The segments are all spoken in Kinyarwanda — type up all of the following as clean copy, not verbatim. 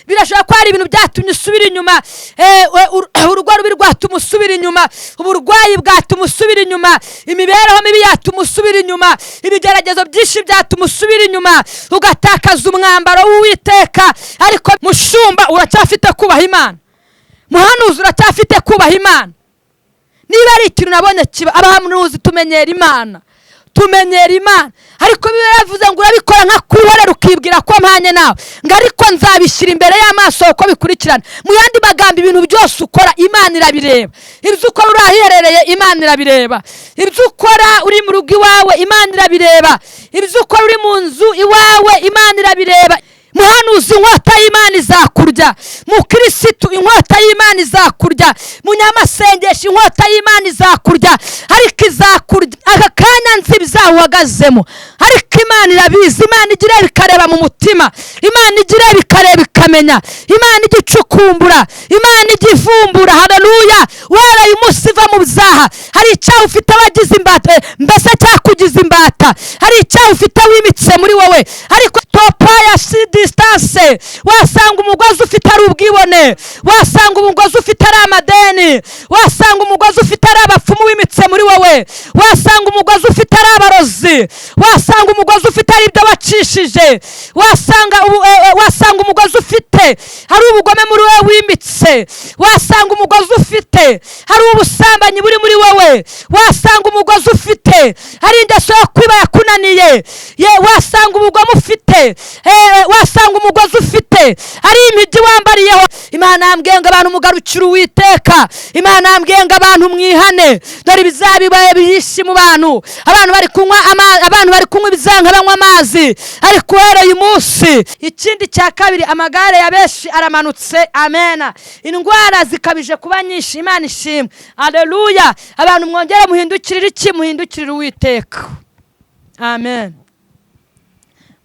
birashobora ko hari ibintu byatumye usubira inyuma, urugo rubi rwatuma usubira inyuma, uburwayi bwatuma usubira inyuma, imibereho mibi yatuma usubira inyuma, ibigeragezo byinshi byatuma usubira inyuma, ugatakaza umwambaro w'Uwiteka. ariko mushumba uracyafite kubaha Imana, muhanuzi uracyafite kubaha Imana. niba ari ikintu nabonye kiba, abahanuzi tumenyera Imana, ariko Bibiliya yavuze ngo urabikora nka kwihorera ukibwira ko mpanye nawe, ngo ariko nzabishyira imbere y'amaso uko bikurikirana. mu yandi magambo, ibintu byose ukora Imana irabireba. ibyo ukora uri ahiherereye Imana irabireba, ibyo ukora uri mu rugo iwawe Imana irabireba, ibyo ukora uri mu nzu iwawe Imana irabireba. muhanuzi, inkota y'Imana izakurya. mukirisitu, inkota y'Imana izakurya. munyamasengesho, inkota y'Imana izakurya. ariko izakurya aka kanya nzi bizawuhagazemo, ariko Imana irabizi. Imana igira bikareba mu mutima, Imana igira bikareba ikamenya, Imana igicukumbura, Imana igivumbura. haleluya. waraye umunsi uva mu byaha, hari icyaha ufite abagize imbata, mbese cyakugize imbata, hari icyaha ufite wimitse muri wowe. ariko topa ya distance, wasanga umugozi ufite ari ubwibone, wasanga umugozi ufite ari amadeni, wasanga umugozi ufite ari abapfumu wimitse muri wowe, wasanga umugozi ufite ari abarozi, wasanga umugozi ufite ari ibyo wacishije, wasanga umugozi ufite hari ubugome muri wowe wimitse, wasanga umugozi ufite hari ubusambanyi buri muri wowe, wasanga umugozi ufite hari ingeso yo kwiba yakunaniye, wasanga ubugome ufite, wasanga umugozi ufite ari impigi wambariyeho. Imana yambwiye ngo abantu mugarukira Uwiteka, Imana yambwiye ngo abantu mwihane, dore ibizabibaye byinshi mu bantu. abantu bari kunywa ibizanka banywa amazi, ariko uhereye umunsi. ikindi cya kabiri, amagare ya benshi aramanutse. amena. indwara zikabije kuba nyinshi. Imana ishimwe. haleluya. abantu mwongere muhindukirire iki? muhindukirire Uwiteka. amen.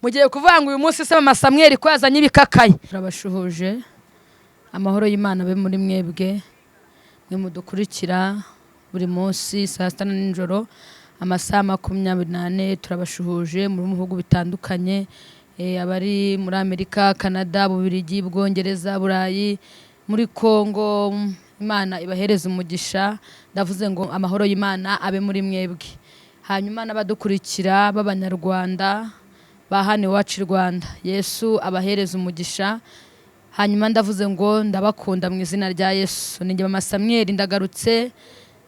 mugiye kuvuga ngo uyu munsi se mama Samweli ko yazanye ibikakaye. turabashuhuje, amahoro y'Imana abe muri mwebwe mwe mudukurikira buri munsi saa 6 n'ijoro amasaha 24. turabashuhuje mu bihugu bitandukanye, abari muri Amerika, Canada, Bubiligi, Bwongereza, Burayi, muri Kongo. Imana ibahereze umugisha. ndavuze ngo amahoro y'Imana abe muri mwebwe. hanyuma n'abadukurikira b'Abanyarwanda bahane wacu Rwanda, Yesu abahereza umugisha. hanyuma ndavuze ngo ndabakunda mu izina rya Yesu. ninjye mama Samweli ndagarutse,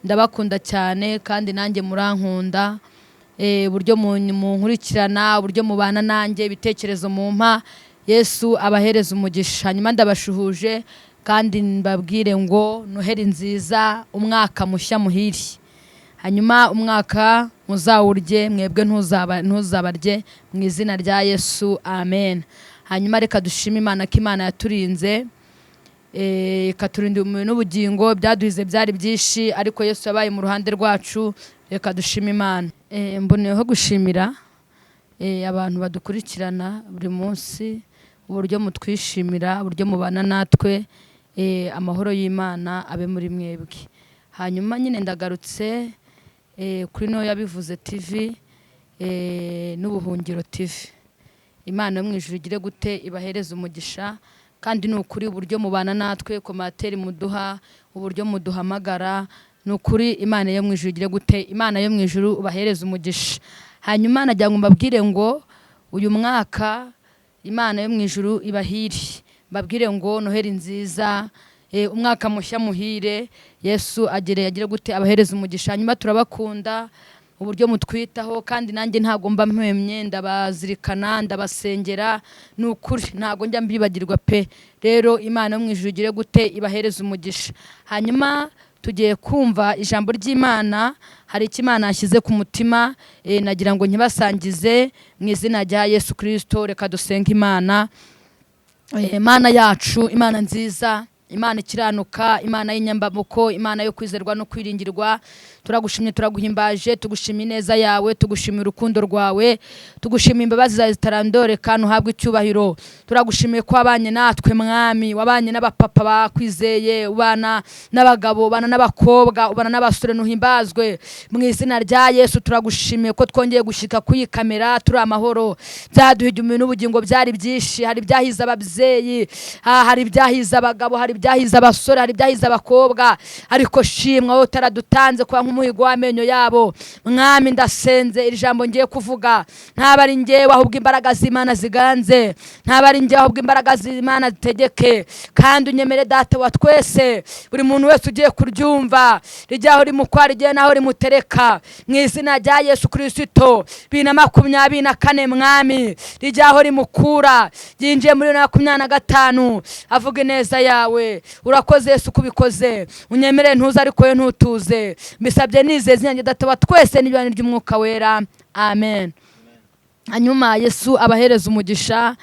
ndabakunda cyane kandi nanjye murankunda. buryo munkurikirana, buryo mubana nanjye, ibitekerezo mumpa, Yesu abahereza umugisha. hanyuma ndabashuhuje kandi mbabwire ngo Noheli nziza, umwaka mushya muhiri. hanyuma umwaka muzawurye, mwebwe ntuzabarye mu izina rya Yesu. amen. hanyuma reka dushime Imana ko Imana yaturinze, ikaturinda umubiri n'ubugingo. byaduhize byari byinshi, ariko Yesu yabaye mu ruhande rwacu. reka dushime Imana. mboneyeho gushimira abantu badukurikirana buri munsi, uburyo mutwishimira, uburyo mubana natwe. amahoro y'Imana abe muri mwebwe. hanyuma nyine ndagarutse kuri no yabivuze TV n'ubuhungiro TV. Imana yo mu ijuru igire gute ibahereza umugisha, kandi n'ukuri uburyo mubana natwe, komateri muduha, uburyo muduhamagara, n'ukuri Imana yo mu ijuru igire gute, Imana yo mu ijuru ubahereza umugisha. hanyuma najya ngo mbabwire ngo uyu mwaka Imana yo mu ijuru ibahiri, mbabwire ngo Noheli nziza, umwaka mushya muhire. Yesu agire gute abahereza umugisha. hanyuma turabakunda, uburyo mutwitaho, kandi nanjye ntago mba mpemye, ndabazirikana, ndabasengera, n'ukuri ntago njya mbibagirwa pe. rero Imana yo mu ijuru igire gute ibahereza umugisha. hanyuma tugiye kumva ijambo ry'Imana. hari icyo Imana yashyize ku mutima, nagira ngo nkibasangize mu izina rya Yesu Kristo. reka dusenge Imana. Imana yacu, Imana nziza, Imana ikiranuka, Imana y'inyambamoko, Imana yo kwizerwa no kwiringirwa, turagushimye turaguhimbaje, tugushimira ineza yawe, tugushimira urukundo rwawe, tugushimira imbabazi zawe zitarondoreka, uhabwe icyubahiro. Turagushimiye ko wabanye natwe mwami, wabanye n'abapapa bakwizeye, ubana n'abagabo, ubana n'abakobwa, ubana n'abasore, nuhimbazwe mu izina rya Yesu. Turagushimiye ko twongeye gushika kuyi kamera turi amahoro. Byaduhije umuntu ubugingo byari byinshi, hari byahiza ababyeyi, hari byahiza abagabo, hari byahiza abasore, hari byahiza abakobwa, ariko shimwa wowe utaradutanze kuba nk'umuhigo w'amenyo yabo. Mwami ndasenze iri jambo ngiye kuvuga ntaba ari njyewe, ahubwo imbaraga z'Imana ziganze, ntaba ari njyewe, ahubwo imbaraga z'Imana zitegeke. Kandi unyemere Data wa twese, buri muntu wese ugiye kuryumva rijyaho rimukwara, igihe naho rimutereka, mu izina rya Yesu Kristo. 2024 mwami rijyaho rimukura, yinjiye muri 2025 avuga ineza yawe. Urakoze Yesu kubikoze, unyemere ntuza ariko yo ntutuze. Mbisabye nizeze nyange Data wa twese n'ibyanyu ry'Umwuka Wera, amen. Hanyuma Yesu abahereza umugisha.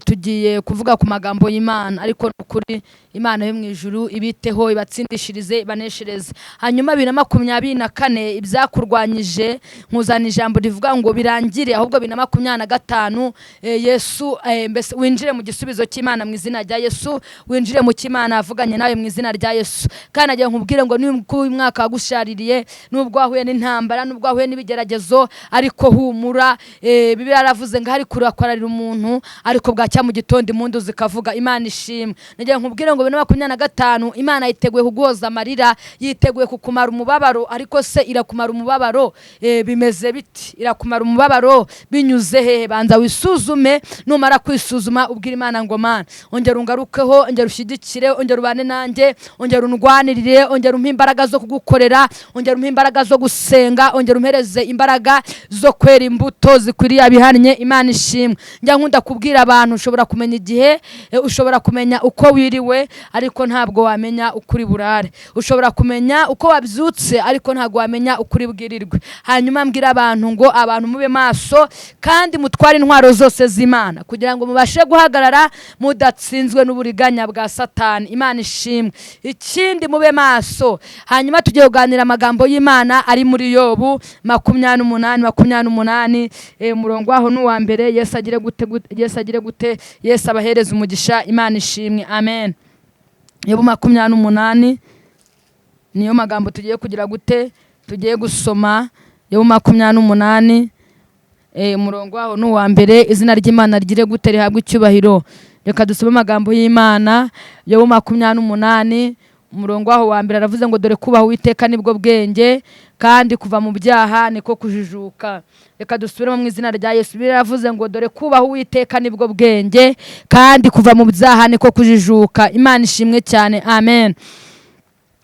Tugiye kuvuga ku magambo y'Imana, ariko kuri Imana yo mu ijuru ibiteho, ibatsindishirize, ibaneshereze. Hanyuma 2024 ibyakurwanyije nkuzana ijambo rivuga ngo birangire, ahubwo 2025 Yesu mbese winjire mu gisubizo cy'Imana mu izina rya Yesu, winjire mu cy'Imana avuganye nawe mu izina rya Yesu. Kandi agiye nkubwire ngo n'uko uyu mwaka wagushaririye, nubwo wahuye n'intambara, nubwo wahuye n'ibigeragezo, ariko humura. Bibiliya yaravuze ngo hari kurakwarira umuntu, ariko bwacya mu gitondo impundu zikavuga. Imana ishimwe. Nagiye nkubwire ngo 2025 Imana yiteguye kuguhoza amarira, yiteguye kukumara umubabaro. Ariko se irakumara umubabaro bimeze biti? Irakumara umubabaro binyuze hehe? Banza wisuzume, numara kwisuzuma ubwira Imana ngo Mana ongera ungarukeho, ongera ushidikire, ongera ubane nanjye, ongera undwanirire, ongera umpa imbaraga zo kugukorera, ongera umpa imbaraga zo gusenga, ongera umpereze imbaraga zo kwera imbuto zikwiriye abihannye. Imana ishimwe. Njya nkunda kubwira abantu, ushobora kumenya igihe, ushobora kumenya uko wiriwe, ariko ntabwo wamenya ukuri burare. Ushobora kumenya uko wabyutse, ariko ntabwo wamenya ukuri bwirirwe. Hanyuma mbwira abantu ngo abantu mube maso kandi mutware intwaro zose z'Imana, kugira ngo mubashe guhagarara mudatsinzwe n'uburiganya bwa Satani. Imana ishimwe. Ikindi mube maso. Hanyuma tugiye kuganira amagambo y'Imana ari muri Yobu 28 umurongo waho n'uwa mbere. Yesu agire gute? Yesu abahereza umugisha. Imana ishimwe, amen. Yobu 28 niyo magambo tugiye kugira gute, tugiye gusoma. Yobu 28 umurongo waho n'uwa mbere. Izina ry'Imana rigire gute, rihabwe icyubahiro. Reka dusome amagambo y'Imana. Yobu 28 umurongo waho wa mbere aravuze ngo dore kubaha Uwiteka nibwo bwenge, kandi kuva mu byaha niko kujijuka. Reka dusubiremo mu izina rya Yesu. Bibiliya yaravuze ngo dore kubaha Uwiteka nibwo bwenge, kandi kuva mu byaha niko kujijuka. Imana ishimwe cyane, amen.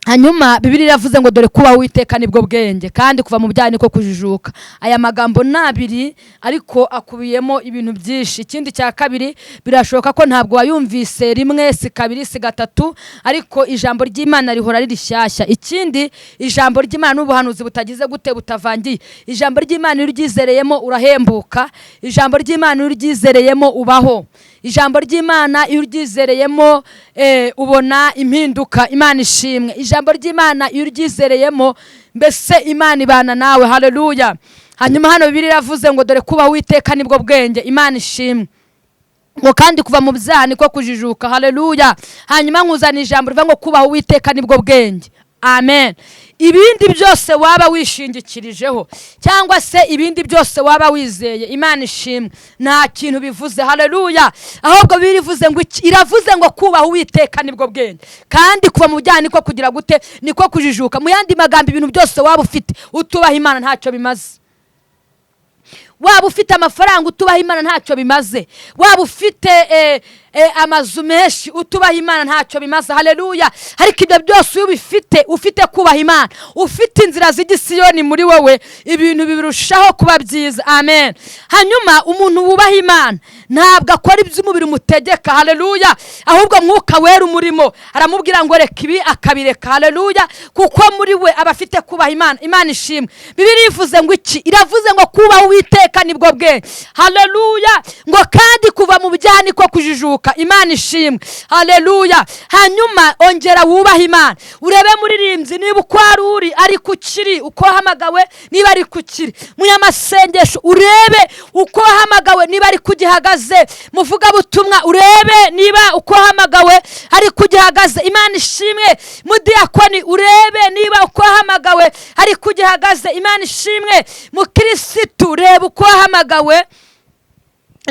Hanyuma Bibiliya yavuze ngo dore kubaha Uwiteka nibwo bwenge, kandi kuva mu byaha niko kujijuka. Aya magambo nabiri ariko akubiyemo ibintu byinshi. Ikindi cya kabiri, birashoboka ko ntabwo wayumvise rimwe, si kabiri, si gatatu, ariko ijambo ry'Imana rihora rishyashya. Ikindi, ijambo ry'Imana n'ubuhanuzi butagize gute, butavangiye. Ijambo ry'Imana iyo uryizereyemo urahembuka. Ijambo ry'Imana iyo uryizereyemo ubaho. Ijambo ry'Imana iyo uryizereyemo ubona impinduka. Imana ishimwe. Ijambo ry'Imana iyo uryizereyemo mbese Imana ibana nawe. Haleluya. Hanyuma hano Bibiliya iravuze ngo dore kubaha Uwiteka nibwo bwenge. Imana ishimwe. ngo kandi kuva mu byaha niko kujijuka. Haleluya. Hanyuma nkuzana ijambo rivuga ngo kubaha Uwiteka nibwo bwenge. Amen. Ibindi byose waba wishingikirijeho cyangwa se ibindi byose waba wizeye, Imana ishimwe, nta kintu bivuze. Haleluya. Ahubwo birivuze ngo iravuze ngo kubaha Uwiteka nibwo bwenge, kandi kuva mu byaha niko kugira gute, niko kujijuka. Mu yandi magambo, ibintu byose waba ufite utubaha Imana ntacyo bimaze. Waba ufite amafaranga utubaha Imana ntacyo bimaze. Waba ufite amazu menshi utubaha Imana ntacyo bimaze. Haleluya. Ariko ibyo byose ubifite, ufite kubaha Imana, ufite inzira z'igisiyoni muri wowe, ibintu birushaho kuba byiza. Amen. Hanyuma umuntu wubaha Imana ntabwo akora iby'umubiri umutegeka. Haleluya. Ahubwo Mwuka Wera umurimo aramubwira ngo reka ibi, akabireka. Haleluya. Kuko muri we aba afite kubaha Imana. Imana ishimwe. Bibiliya ivuze ngo iki? Iravuze ngo kubaha Uwiteka nibwo bwenge. Haleluya. Ngo kandi kuva mu byaha niko kujijuka. kujijuka. Imana ishimwe, haleluya. Hanyuma ongera wubaha Imana, urebe muririmbyi niba uko uri ari kukiri uko hamagawe, niba ari kukiri munyamasengesho urebe uko hamagawe, niba ari kugihagaze muvuga butumwa urebe niba uko hamagawe ari kugihagaze. Imana ishimwe, mudiyakoni urebe niba uko hamagawe ari kugihagaze. Imana ishimwe, mukirisitu urebe uko hamagawe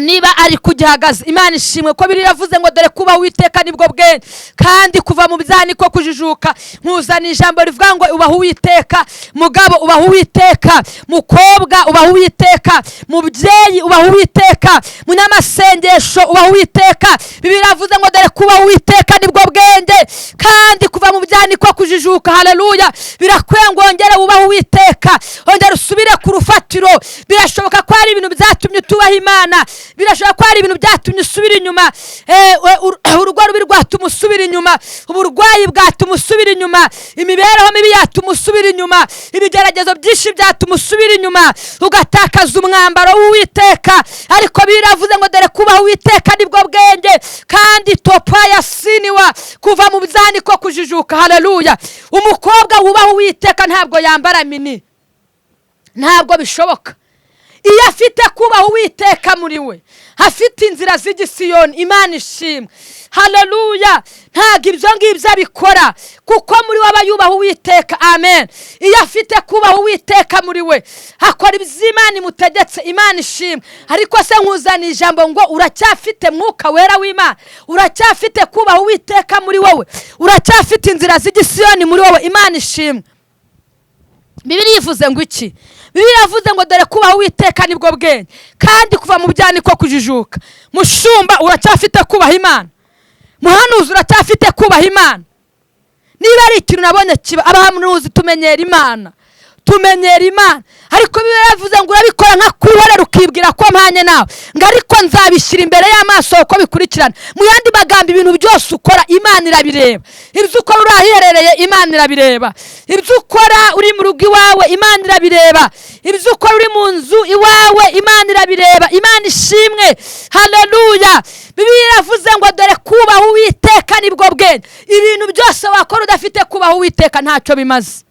niba ari kugihagaze. Imana ishimwe ko biri yavuze ngo dore kuba Uwiteka nibwo bwenge, kandi kuva mu byaha niko kujijuka. Nkuzana ijambo rivuga ngo ubaha Uwiteka, mugabo ubaha Uwiteka, mukobwa ubaha Uwiteka, mubyeyi ubaha Uwiteka, munyamasengesho ubaha Uwiteka. Bibiri yavuze ngo dore kuba Uwiteka nibwo bwenge, kandi kuva mu byaha niko kujijuka. Haleluya. Birakwiye ngo ongere ubaha Uwiteka, ongera usubire ku rufatiro. Birashoboka ko hari ibintu byatumye tubaha Imana, birashobora ko hari ibintu byatumye usubira inyuma. Urugo rubi rwatuma usubira inyuma, uburwayi bwatuma usubira inyuma, imibereho mibi yatuma usubira inyuma, ibigeragezo byinshi byatuma usubira inyuma, ugatakaza umwambaro w'Uwiteka. Ariko biravuze ngo dore kubaha Uwiteka nibwo bwenge, kandi topaya siniwa, kuva mu byaha niko kujijuka. Haleluya. Umukobwa wubaha Uwiteka ntabwo yambara mini, ntabwo bishoboka. Iyo afite kubaha Uwiteka muri we, afite inzira z'igisiyoni. Imana ishimwe, haleluya. Ntabwo ibyo ngibyo abikora, kuko muri we aba yubaha Uwiteka. Amen. Iyo afite kubaha Uwiteka muri we, akora ibyo Imana imutegetse. Imana ishimwe. Ariko se nkuzana ijambo ngo uracyafite mwuka wera w'Imana, uracyafite kubaha Uwiteka muri wowe, uracyafite inzira z'igisiyoni muri wowe. Imana ishimwe. Bibiri yivuze ngo iki? Bibiri yavuze ngo dore kubaha Uwiteka nibwo bwenge, kandi kuva mu byaha niko kujijuka. Mushumba uracyafite kubaha Imana, muhanuzi uracyafite kubaha Imana. Niba ari ikintu nabonye kiba, abahanuzi tumenyera Imana, tumenyera Imana. Ariko Bibiri yavuze ngo urabikora nka kwihorera ukibwira ko mpanye nawe, ngo ariko nzabishyira imbere y'amaso uko bikurikirana. Mu yandi magambo ibintu byose ukora Imana irabireba. Ibyo ukora uri ahiherereye Imana irabireba. Ibyo ukora uri mu rugo iwawe Imana irabireba. Ibyo ukora uri mu nzu iwawe Imana irabireba. Imana ishimwe, haleluya. Bibiri yavuze ngo dore kubaha Uwiteka nibwo bwenge. Ibintu byose wakora udafite kubaha Uwiteka ntacyo bimaze.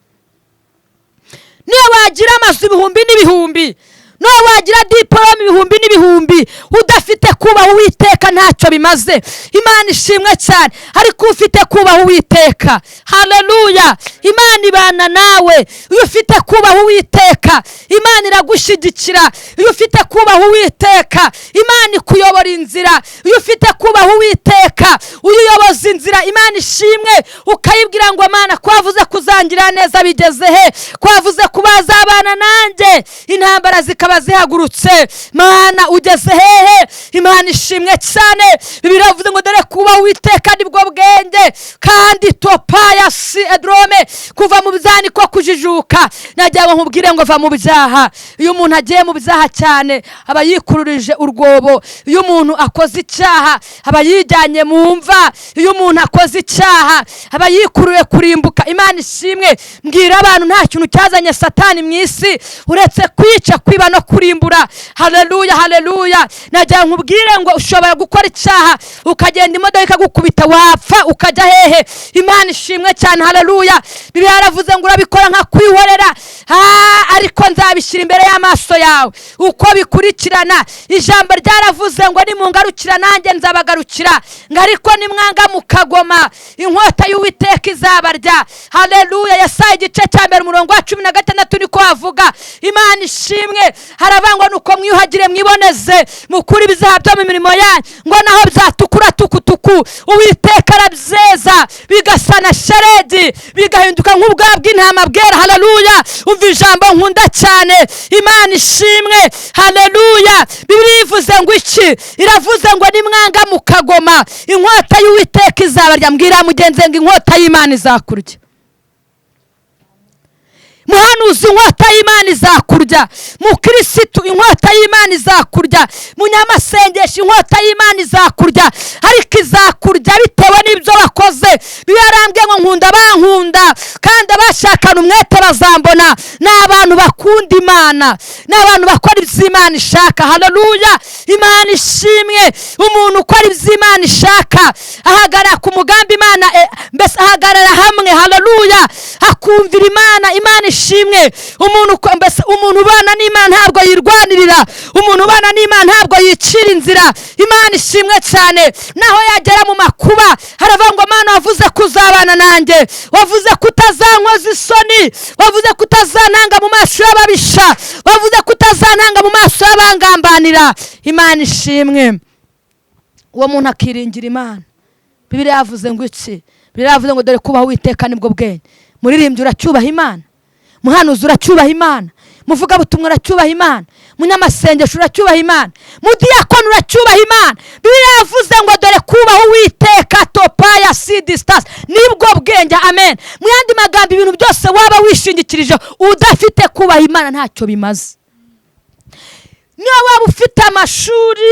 Niyo wagira amazu ibihumbi n'ibihumbi, niyo wagira diporome ibihumbi n'ibihumbi, udafite kubaha Uwiteka ntacyo bimaze. Imana ishimwe cyane. Ariko ufite kubaha Uwiteka, haleluya, Imana ibana nawe. Iyo ufite kubaha Uwiteka, Imana iragushyigikira. Iyo ufite kubaha Uwiteka, Imana ikuyobora inzira. Iyo ufite kubaha Uwiteka, uyoboza inzira. Imana ishimwe. Ukayibwira ngo Mana, ko wavuze kuzangira neza bigeze he? Ko wavuze kubazabana nanjye intambara zikaba zihagurutse, Mana ugeze hehe? Imana ishimwe cyane. Bibiri yavuze ngo dore kubaha Uwiteka nibwo bwenge, kandi topaya si edrome, kuva mu byaha niko kujijuka. Najya nkubwire ngo va mu byaha. Iyo umuntu agiye mu byaha cyane aba yikururije urwobo. Iyo umuntu akoze icyaha aba yijyanye mu mva. Iyo umuntu akoze icyaha aba yikururiye kurimbuka. Imana ishimwe. Mbwira abantu nta kintu cyazanye Satani mu isi uretse kwica, kwiba no kurimbura. Haleluya, haleluya. Najya nkubwire ngo ushobora gukora icyaha ukagenda imodoka ikagukubita wapfa ukajya hehe? Imana ishimwe cyane, haleluya. Bibiri yaravuze ngo urabikora nka kwihorera, ariko nzabishyira imbere y'amaso yawe uko bikurikirana. Ijambo ryaravuze ngo nimungarukira nanjye nzabagarukira, ngo ariko nimwanga mukagoma inkota y'Uwiteka izabarya. Haleluya. Yesaya igice cya mbere umurongo wa 16 niko havuga. Imana ishimwe. Haravangwa nuko mwiyuhagire mwiboneze mukuri ibizaha byo mu mirimo yanyu, ngo naho byatukura tukutuku Uwiteka arabyeza bigasa na sheregi, bigahinduka nk'ubwabo bw'intama bwera. Haleluya. Umva ijambo nkunda cyane. Imana ishimwe, haleluya. Bibiri ivuze ngo iki? Iravuze ngo nimwanga mukagoma inkota y'Uwiteka izabarya. Mbwira mugenzi ngo inkota y'Imana izakurya. Muhanuzi inkota y'Imana izakurya. Mukirisitu inkota y'Imana izakurya. Munyamasengesho inkota y'Imana izakurya. Ariko izakurya bitewe n'ibyo wakoze. Birarambye ngo nkunda bankunda kandi abashakana umwete bazambona. Ni abantu bakunda Imana, ni abantu bakora ibyo Imana ishaka. Haleluya, Imana ishimwe. Umuntu ukora ibyo Imana ishaka ahagarara ku mugambi Imana, mbese ahagarara hamwe. Haleluya, akumvira Imana. Imana ishimwe. Umuntu ubana n'Imana ntabwo yirwanirira, umuntu ubana n'Imana ntabwo yicira inzira. Imana ishimwe cyane. Naho yagera mu makuba haravuga ngo Mana wavuze kuzabana nanjye, wavuze kutazankoza isoni, wavuze kutazantanga mu maso y'ababisha, wavuze kutazantanga mu maso y'abangambanira. Imana ishimwe. Uwo muntu akiringira Imana. Bibiliya yavuze ngo iki? Bibiliya yavuze ngo dore kubaho Uwiteka nibwo bwenge. Muririmbyi uracyubaha Imana, muhanuzi uracyubaha Imana, muvugabutumwa uracyubaha Imana, munyamasengesho uracyubaha Imana, mudiyakoni uracyubaha Imana. Bibiliya yavuze ngo dore kubaho Uwiteka topaya sidistasi nibwo bwenge. Amen. Mu yandi magambo, ibintu byose waba wishingikirije udafite kubaha Imana ntacyo bimaze. Niyo waba ufite amashuri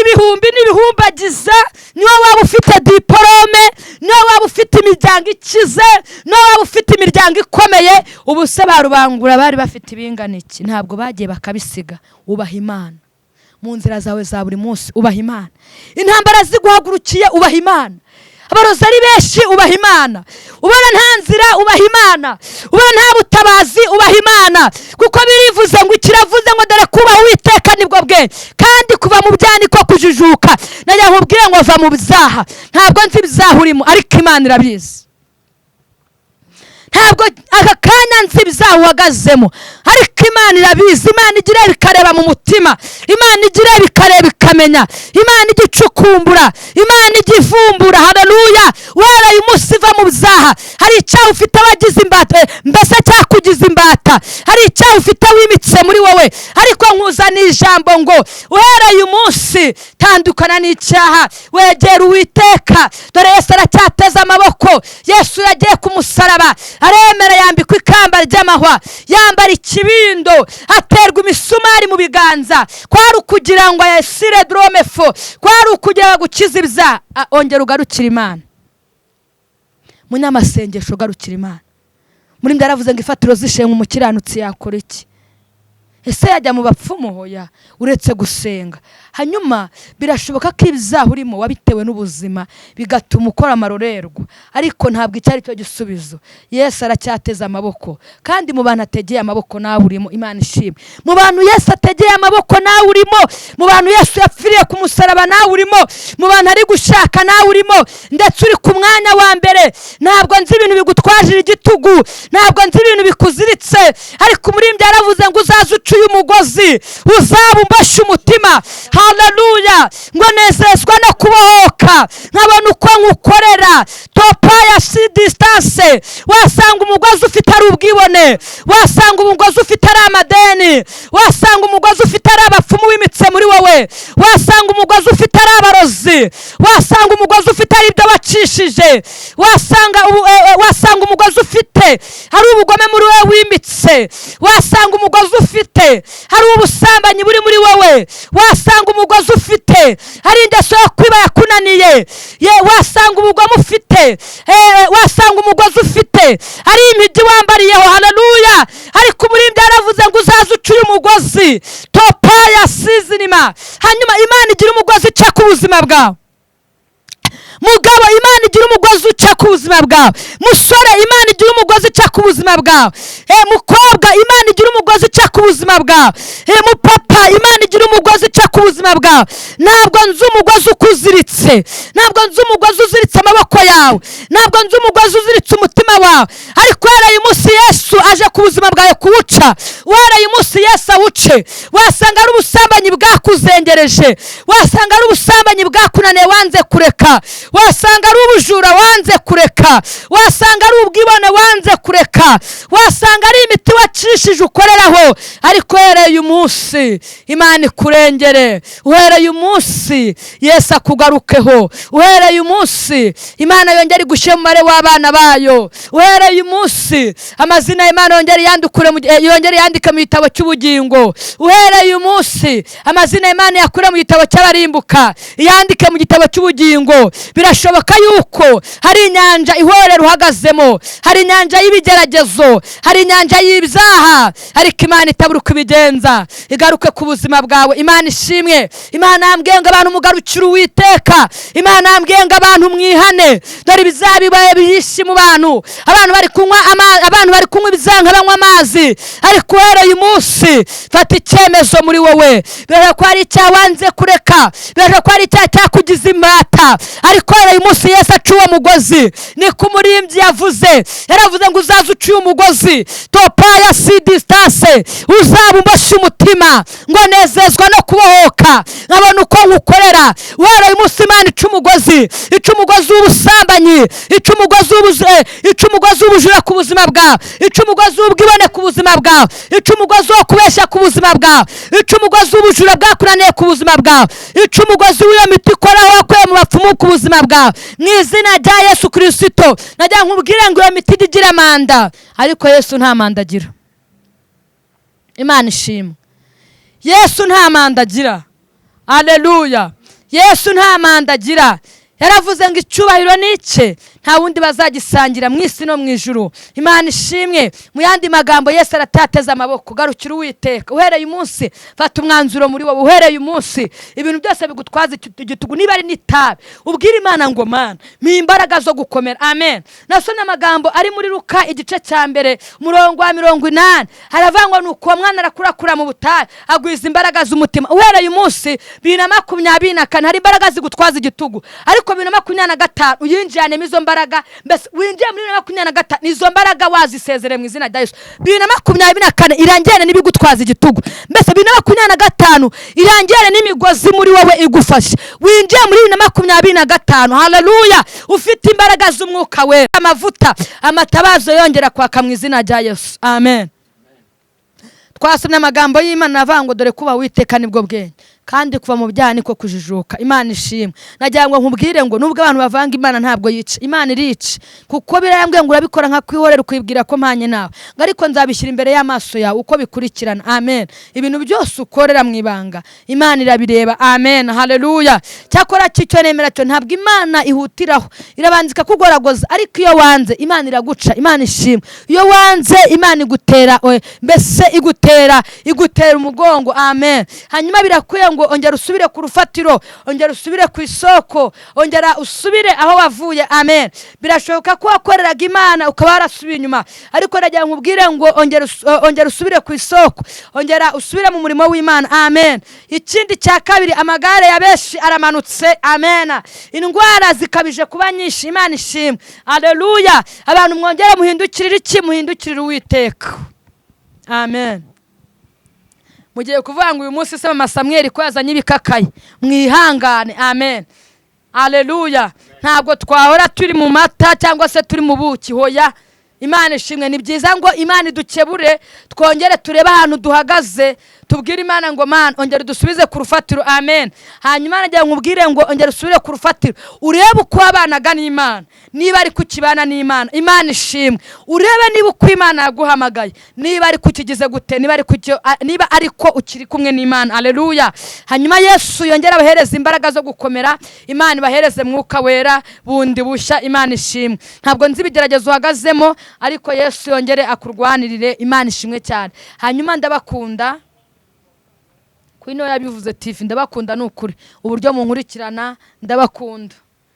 ibihumbi n'ibihumbagiza, niyo waba ufite diporome, niyo waba ufite imiryango ikize, niyo waba ufite imiryango ikomeye, ubu se barubangura bari bafite ibingana iki? Ntabwo bagiye bakabisiga. Ubaha Imana mu nzira zawe za buri munsi. Ubaha Imana. Intambara ziguhagurukiye, ubaha Imana. Abarozi ari benshi, ubaha Imana. Ubona nta nzira, ubaha Imana. Ubona nta butabazi, ubaha Imana. Kuko birivuze ngo ikiravuze ngo dore kubaho Uwiteka nibwo bwenge, kandi kuva mu byaha niko kujijuka. Najya nkubwire ngo va mu byaha. Ntabwo nzi ibyaha urimo, ariko Imana irabizi. Ntabwo aka kanya nzi ibyaha uhagazemo, ariko Imana irabizi. Imana igira bikareba mu mutima, Imana igira bikareba ikamenya, Imana igicukumbura, Imana igivumbura. Haleluya. Waraye umunsi va mu byaha. Hari icyaha ufite abagize imbata, mbese cyakugize imbata. Hari icyaha ufite wimitse muri wowe, ariko nkuzaniye ijambo ngo waraye umunsi tandukana n'icyaha, wegera Uwiteka. Dore Yesu aracyateze amaboko. Yesu yagiye ku musaraba, aremera, yambikwa ikamba ry'amahwa, yambara ikibindo, aterwa imisumari mu biganza. Kwari ukugira ngo ayesire dromefo, kwari ukugira ngo agukize ibyaha. Ongera ugarukira Imana. Munyamasengesho ugarukira Imana. Muri mwe yaravuze ngo ifatiro zishenga umukiranutsi yakora iki? Ese yajya mu bapfumu? Hoya, uretse gusenga. Hanyuma birashoboka ko ibyaha urimo wabitewe n'ubuzima bigatuma ukora amarorerwa, ariko ntabwo icyari cyo gisubizo. Yesu aracyateza amaboko, kandi mu bantu ategeye amaboko nawe urimo. Imana ishimwe. Mu bantu Yesu ategeye amaboko nawe urimo, mu bantu Yesu yapfiriye ku musaraba nawe urimo, mu bantu ari gushaka nawe urimo, ndetse uri ku mwanya wa mbere. Ntabwo nzi ibintu bigutwajira igitugu, ntabwo nzi ibintu bikuziritse, ariko umuririmbyi yaravuze ngo uzaze ucuye umugozi uzabumbashe umutima. Haleluya. Ngo nezezwa no kubohoka nkabona uko nkukorera. Topaya si distance. Wasanga umugozi ufite ari ubwibone, wasanga umugozi ufite ari amadeni, wasanga umugozi ufite ari abapfumu wimitse muri wowe, wasanga umugozi ufite ari abarozi, wasanga umugozi ufite ari ibyo wacishije, wasanga umugozi ufite hari ubugome muri wowe wimitse, wasanga umugozi ufite hari ubusambanyi buri muri wowe, wasanga umugozi ufite hari ingeso yo kwiba yakunaniye, wasanga ubugome ufite, wasanga umugozi ufite hari imigi wambariyeho. Haleluya. Ariko umuririmbyi yaravuze ngo uzaze ucuye umugozi. Topaya sizinima. Hanyuma Imana igira umugozi uca ku buzima bwawe. Mugabo, Imana igira umugozi uca ku buzima bwawe. Musore, Imana igira umugozi uca ku buzima bwawe. Mukobwa, Imana igira umugozi uca ku buzima bwawe. Mupapa, Imana igira umugozi uca ku buzima bwawe. Ntabwo nzi umugozi ukuziritse, ntabwo nzi umugozi uziritse amaboko yawe, ntabwo nzi umugozi uziritse umutima wawe, ariko waraye umunsi Yesu aje ku buzima bwawe kuwuca. Waraye umunsi Yesu awuce. Wasanga ari ubusambanyi bwakuzengereje, wasanga ari ubusambanyi bwakunaniye wanze kureka, wasanga ari ubujura wanze kureka, wasanga ari ubwibone wanze kureka, wasanga ari imiti wacishije ukoreraho, ariko yereye umunsi Imana ikurengere, uhereye umunsi Yesu akugarukeho, uhereye umunsi Imana yongere igushyire mu mubare w'abana bayo, uhereye umunsi amazina y'Imana yongere yandike mu gitabo cy'ubugingo, uhereye umunsi amazina y'Imana yakure mu gitabo cy'abarimbuka yandike mu gitabo cy'ubugingo. Birashoboka yuko hari inyanja ihorera uhagazemo, hari inyanja y'ibigeragezo, hari inyanja y'ibyaha, ariko Imana itabura uko ibigenza igaruke ku buzima bwawe. Imana ishimwe. Imana yambwiye ngo abantu mugarukire Uwiteka, Imana yambwiye ngo abantu mwihane, dore ibizabibaye bihishe mu bantu, abantu bari kunywa ibizanka banywa amazi, ariko uhereye umunsi fata icyemezo muri wowe. Birashoboka ko hari icyaha wanze kureka, birashoboka ko hari icyaha cyakugize imbata, ariko uhereye umunsi Yesu aca uwo mugozi. Niko umuririmbyi yavuze, yaravuze ngo uzaze uciye umugozi topaya sidistase, uzaba umbasha umutima ngo nezezwa no kubohoka nkabona uko nkukorera. Uhereye umunsi Imana ica umugozi, ica umugozi w'ubusambanyi, ica umugozi w'ubujura ku buzima bwawe, ica umugozi w'ubwibone ku buzima bwawe, ica umugozi wo kubeshya ku buzima bwawe, ica umugozi w'ubujura bwakunaniye ku buzima bwawe, ica umugozi w'iyo miti ikora wakuye mu bapfumu ku buzima bwawe, mu izina rya Yesu Kristo. Najya nkubwire ngo iyo miti igira manda, ariko Yesu nta manda agira. Imana ishimwe. Yesu nta manda agira. Haleluya. Yesu nta manda agira. Yaravuze ngo icyubahiro nice, nta wundi bazagisangira mu isi no mu ijuru. Imana ishimwe. Mu yandi magambo Yesu aratateza amaboko, garukira Uwiteka. Uhereye umunsi fata umwanzuro muri wowe, uhereye umunsi ibintu byose bigutwaza igitugu, niba ari n'itabi ubwire Imana ngo Mana mpa imbaraga zo gukomera. Amen. Nasomye amagambo ari muri Luka igice cya mbere umurongo wa 80, haravangwa nuko uwo mwana arakurakura mu butayu agwiza imbaraga z'umutima. Uhereye umunsi 2024 hari imbaraga zigutwaza igitugu, ariko 2025 uyinjirane izo mbaraga, mbese winjiye muri 2025 izo mbaraga wazisezere mu izina rya Yesu. 2024 irangirane n'ibigutwaza igitugu, mbese 2025 irangirane n'imigozi muri wowe igufashe. Winjiye muri 2025, haleluya, ufite imbaraga z'umwuka we, amavuta amatabazo yongera kwaka mu izina rya Yesu. Amen. Twasomye amagambo y'Imana avango dore kuba Uwiteka nibwo bwenge, kandi kuva mu byaha niko kujijuka. Imana ishimwe. Nagira ngo nkubwire ngo nubwo abantu bavanga Imana ntabwo yica, Imana irica, kuko birayambwiye ngo urabikora nka kwihorera ukwibwira ko mpanye nawe, ariko nzabishyira imbere y'amaso yawe uko bikurikirana. Amen. Ibintu byose ukorera mu ibanga Imana irabireba. Amen. Haleluya. Cyakora cyo nemera cyo ntabwo Imana ihutiraho, irabanzika kugoragoza, ariko iyo wanze Imana iraguca. Imana ishimwe. Iyo wanze Imana igutera, mbese igutera umugongo. Amen. Hanyuma birakwiye ngo ongera usubire ku rufatiro, ongera usubire ku isoko, ongera usubire aho wavuye. Amen. Birashoboka ko wakoreraga Imana ukaba warasubiye inyuma, ariko nagira nkubwire ngo ongera usubire ku isoko, ongera usubire mu murimo w'Imana. Amen. Ikindi cya kabiri, amagare ya benshi aramanutse. Amen. Indwara zikabije kuba nyinshi. Imana ishimwe. Haleluya. Abantu mwongere muhindukirire iki? Muhindukirire Uwiteka. Amen. Mugiye kuvuga ngo uyu munsi se mama Samuel ko yazanye ibikakaye, mwihangane. Amen. Haleluya. Ntabwo twahora turi mu mata cyangwa se turi mu buki, hoya. Imana ishimwe. Ni byiza ngo Imana idukebure, twongere turebe ahantu duhagaze, tubwire Imana ngo Mana ongera dusubize ku rufatiro. Amen. Hanyuma nagira nkubwire ngo ongera usubire ku rufatiro, urebe uko abanaga n'Imana, niba ari kukibana n'Imana. Imana ishimwe. Urebe niba uko Imana yaguhamagaye, niba ari kukigize gute, niba ariko ukiri kumwe n'Imana. Haleluya. Hanyuma Yesu yongera abahereza imbaraga zo gukomera, Imana ibahereze mwuka wera bundi bushya. Imana ishimwe. Ntabwo nzi ibigeragezo uhagazemo, ariko Yesu yongere akurwanirire. Imana ishimwe cyane. Hanyuma ndabakunda, kwino yabivuze TV, ndabakunda n'ukuri, uburyo munkurikirana ndabakunda,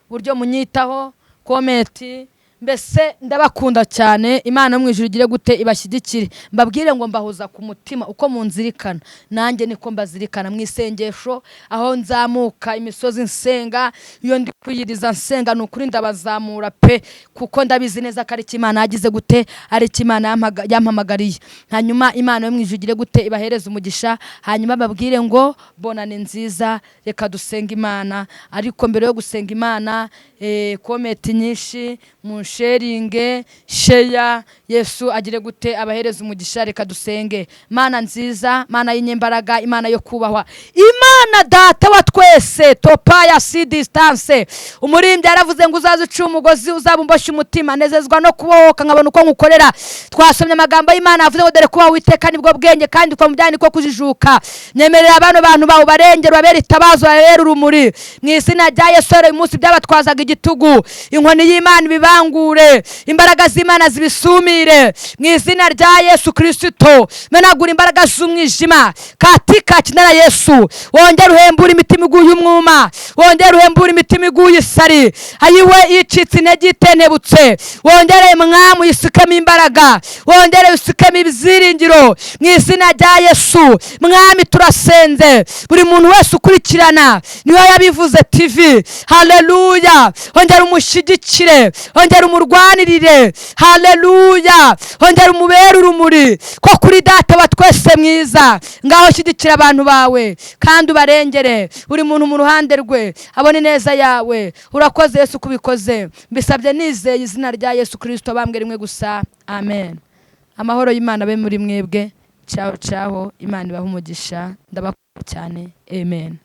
uburyo munyitaho komenti, mbese ndabakunda cyane. Imana mu ijuru igire gute ibashyigikire, mbabwire ngo mbahoza ku mutima uko munzirikana, nanjye niko mbazirikana mu isengesho, aho nzamuka imisozi nsenga, iyo ndi kwiyiriza nsenga n'ukuri ndabazamura pe, kuko ndabizi neza ko ari Imana yagize gute, ari Imana yampamagariye. Hanyuma Imana yo mu ijuru igire gute ibahereza umugisha. Hanyuma babwire ngo bonane nziza, reka dusenga Imana. Ariko mbere yo gusenga Imana, komenti nyinshi sharinge sheya. Yesu agire gute abahereza umugisha. Reka dusenge. Mana nziza, Mana y'inyembaraga, Imana yo kubahwa, Imana data wa twese, topaya si distance. Umurimbyi yaravuze ngo uzaze uca umugozi uzabumboshya umutima, nezezwa no kubohoka nkabona uko ngukorera. Twasomye amagambo y'Imana avuze ngo dore kuba Uwiteka nibwo bwenge kandi kwa mujyani ko kujijuka. Nyemerera abantu bawe barengera babera itabazo babera urumuri mu izina rya Yesu. Uyu munsi byabatwazaga igitugu, inkoni y'Imana ibibangure, imbaraga z'Imana zibisumire mu izina rya Yesu Kristo. Menagura imbaraga z'umwijima katika kinara Yesu. Wongera uhembura imitima iguye umwuma, wongera uhembura imitima iguye isari, ayiwe icitse intege itentebutse. Wongere Mwami uyisukemo imbaraga, wongere usukemo ibyiringiro mu izina rya Yesu. Mwami turasenze buri muntu wese ukurikirana niwe yabivuze TV. Haleluya. Wongera umushyigikire, wongera umurwanirire. Haleluya. Wongera umubere urumuri ko kuri data wa twese mwiza. Ngaho shyigikira abantu bawe kandi ubarengere buri muntu mu ruhande rwe abone neza yawe. Urakoze Yesu kubikoze, mbisabye nizeye izina rya Yesu Kristo bambwe rimwe gusa, amen. Amahoro y'Imana be muri mwebwe. Ciao ciao. Imana ibahe umugisha. Ndabakunda cyane. Amen.